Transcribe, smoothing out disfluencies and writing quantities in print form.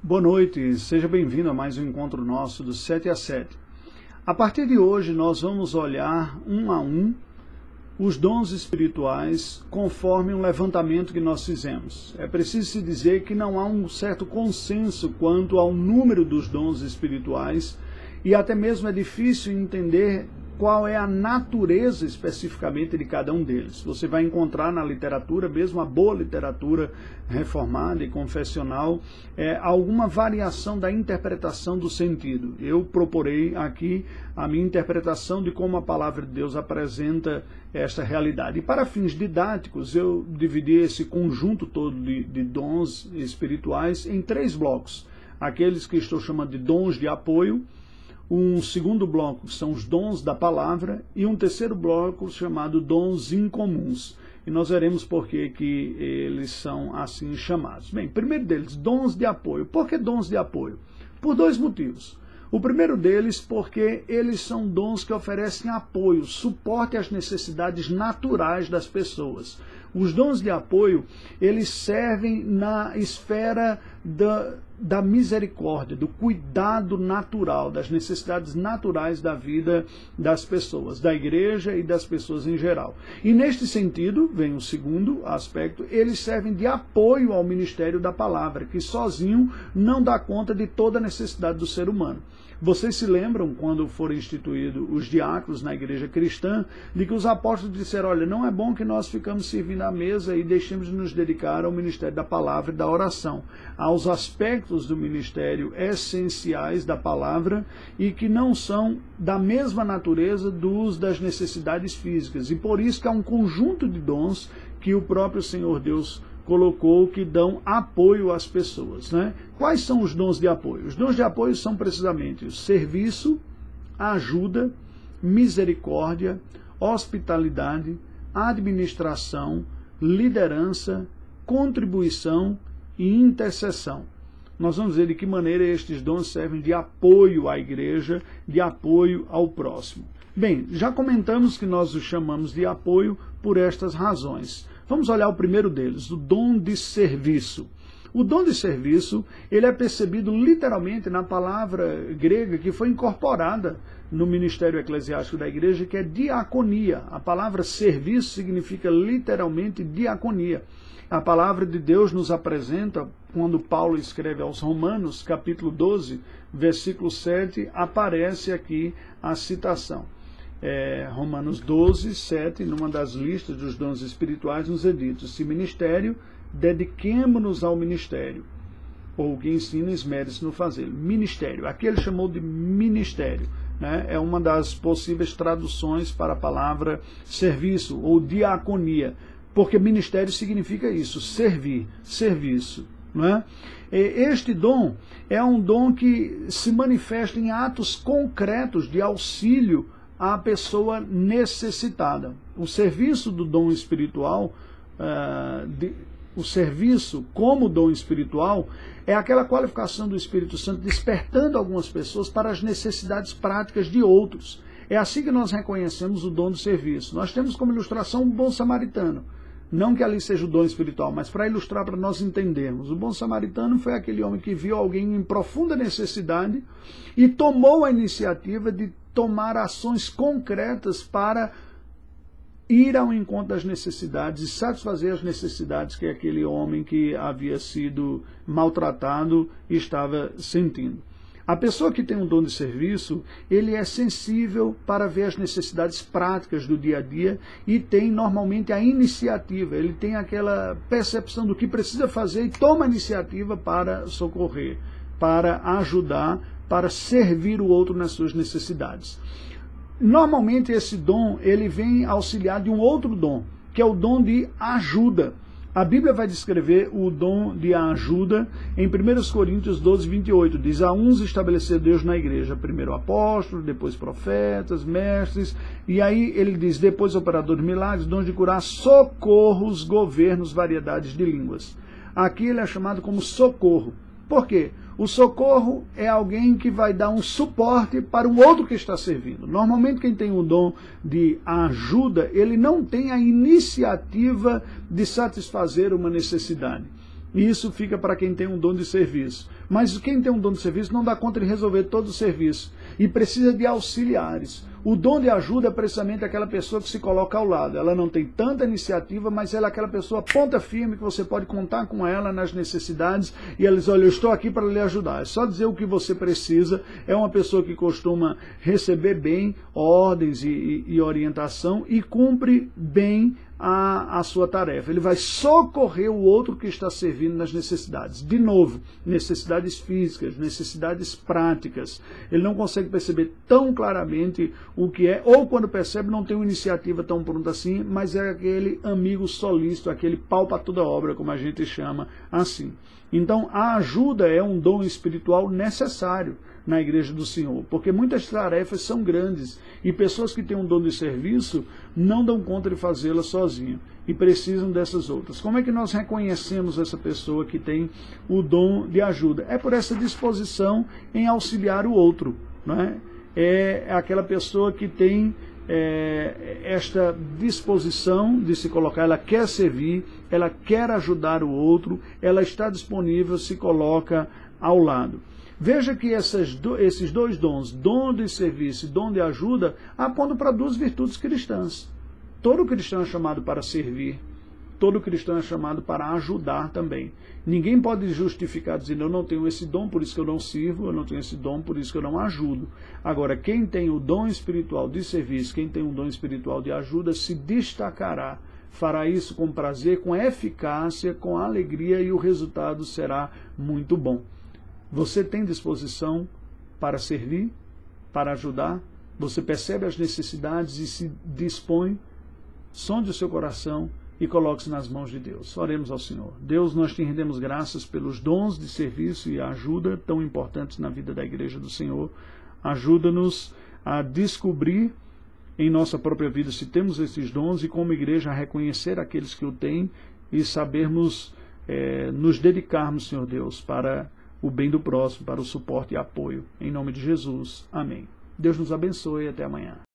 Boa noite, seja bem-vindo a mais um encontro nosso do 7 a 7. A partir de hoje nós vamos olhar um a um os dons espirituais conforme um levantamento que nós fizemos. É preciso se dizer que não há um certo consenso quanto ao número dos dons espirituais e até mesmo é difícil entender qual é a natureza especificamente de cada um deles. Você vai encontrar na literatura, mesmo a boa literatura reformada e confessional, alguma variação da interpretação do sentido. Eu proporei aqui a minha interpretação de como a palavra de Deus apresenta esta realidade. E para fins didáticos, eu dividi esse conjunto todo de dons espirituais em 3 blocos. Aqueles que estou chamando de dons de apoio, um segundo bloco que são os dons da palavra e um terceiro bloco chamado dons incomuns. E nós veremos por que eles são assim chamados. Bem, primeiro deles, dons de apoio. Por que dons de apoio? Por 2 motivos. O primeiro deles porque eles são dons que oferecem apoio, suporte às necessidades naturais das pessoas. Os dons de apoio, eles servem na esfera da misericórdia, do cuidado natural, das necessidades naturais da vida das pessoas, da igreja e das pessoas em geral. E neste sentido, vem o segundo aspecto, eles servem de apoio ao ministério da palavra, que sozinho não dá conta de toda a necessidade do ser humano. Vocês se lembram, quando foram instituídos os diáconos na igreja cristã, de que os apóstolos disseram, olha, não é bom que nós ficamos servindo à mesa e deixemos de nos dedicar ao ministério da palavra e da oração, aos aspectos do ministério essenciais da palavra e que não são da mesma natureza das necessidades físicas. E por isso que há um conjunto de dons que o próprio Senhor Deus colocou que dão apoio às pessoas, né? Quais são os dons de apoio? Os dons de apoio são precisamente o serviço, ajuda, misericórdia, hospitalidade, administração, liderança, contribuição e intercessão. Nós vamos ver de que maneira estes dons servem de apoio à igreja, de apoio ao próximo. Bem, já comentamos que nós os chamamos de apoio por estas razões. Vamos olhar o primeiro deles, o dom de serviço. O dom de serviço, ele é percebido literalmente na palavra grega que foi incorporada no ministério eclesiástico da igreja, que é diaconia. A palavra serviço significa literalmente diaconia. A palavra de Deus nos apresenta, quando Paulo escreve aos Romanos, capítulo 12, versículo 7, aparece aqui a citação. Romanos 12, 7, numa das listas dos dons espirituais, nos é dito, se ministério, dediquemo-nos ao ministério, ou que ensina, esmere-se no fazer. Ministério, aqui ele chamou de ministério, né? É uma das possíveis traduções para a palavra serviço, ou diaconia, porque ministério significa isso, servir, serviço. Não é? Este dom é um dom que se manifesta em atos concretos de auxílio à pessoa necessitada. O serviço do dom espiritual, o serviço como dom espiritual, é aquela qualificação do Espírito Santo despertando algumas pessoas para as necessidades práticas de outros. É assim que nós reconhecemos o dom do serviço. Nós temos como ilustração um bom samaritano. Não que ali seja o dom espiritual, mas para ilustrar, para nós entendermos. O bom samaritano foi aquele homem que viu alguém em profunda necessidade e tomou a iniciativa de tomar ações concretas para ir ao encontro das necessidades e satisfazer as necessidades que aquele homem que havia sido maltratado estava sentindo. A pessoa que tem um dom de serviço, ele é sensível para ver as necessidades práticas do dia a dia e tem normalmente a iniciativa, ele tem aquela percepção do que precisa fazer e toma a iniciativa para socorrer, para ajudar, para servir o outro nas suas necessidades. Normalmente esse dom, ele vem auxiliado de um outro dom, que é o dom de ajuda. A Bíblia vai descrever o dom de ajuda em 1 Coríntios 12, 28. Diz, a uns estabeleceu Deus na igreja, primeiro apóstolos, depois profetas, mestres, e aí ele diz, depois operadores de milagres, dons de curar, socorros, governos, variedades de línguas. Aqui ele é chamado como socorro. Por quê? O socorro é alguém que vai dar um suporte para o outro que está servindo. Normalmente quem tem o dom de ajuda, ele não tem a iniciativa de satisfazer uma necessidade. E isso fica para quem tem um dom de serviço. Mas quem tem um dom de serviço não dá conta de resolver todo o serviço. E precisa de auxiliares. O dom de ajuda é precisamente aquela pessoa que se coloca ao lado. Ela não tem tanta iniciativa, mas ela é aquela pessoa ponta firme que você pode contar com ela nas necessidades. E ela diz, olha, eu estou aqui para lhe ajudar. É só dizer o que você precisa. É uma pessoa que costuma receber bem ordens e orientação e cumpre bem a sua tarefa. Ele vai socorrer o outro que está servindo nas necessidades. De novo, necessidades físicas, necessidades práticas. Ele não consegue perceber tão claramente o que é, ou quando percebe não tem uma iniciativa tão pronta assim, mas é aquele amigo solícito, aquele pau para toda obra, como a gente chama assim. Então, a ajuda é um dom espiritual necessário na Igreja do Senhor, porque muitas tarefas são grandes e pessoas que têm um dom de serviço não dão conta de fazê-las sozinho e precisam dessas outras. Como é que nós reconhecemos essa pessoa que tem o dom de ajuda? É por essa disposição em auxiliar o outro, não é? É aquela pessoa que tem esta disposição de se colocar, ela quer servir, ela quer ajudar o outro, ela está disponível, se coloca ao lado. Veja que esses dois dons, dom de serviço e dom de ajuda, apontam para duas virtudes cristãs. Todo cristão é chamado para servir, todo cristão é chamado para ajudar também. Ninguém pode justificar dizendo, eu não tenho esse dom, por isso que eu não sirvo, eu não tenho esse dom, por isso que eu não ajudo. Agora, quem tem o dom espiritual de serviço, quem tem o dom espiritual de ajuda, se destacará, fará isso com prazer, com eficácia, com alegria e o resultado será muito bom. Você tem disposição para servir, para ajudar? Você percebe as necessidades e se dispõe? Sonde o seu coração e coloque-se nas mãos de Deus. Oremos ao Senhor. Deus, nós te rendemos graças pelos dons de serviço e ajuda tão importantes na vida da Igreja do Senhor. Ajuda-nos a descobrir em nossa própria vida se temos esses dons e como igreja a reconhecer aqueles que o têm e sabermos nos dedicarmos, Senhor Deus, para o bem do próximo, para o suporte e apoio. Em nome de Jesus. Amém. Deus nos abençoe e até amanhã.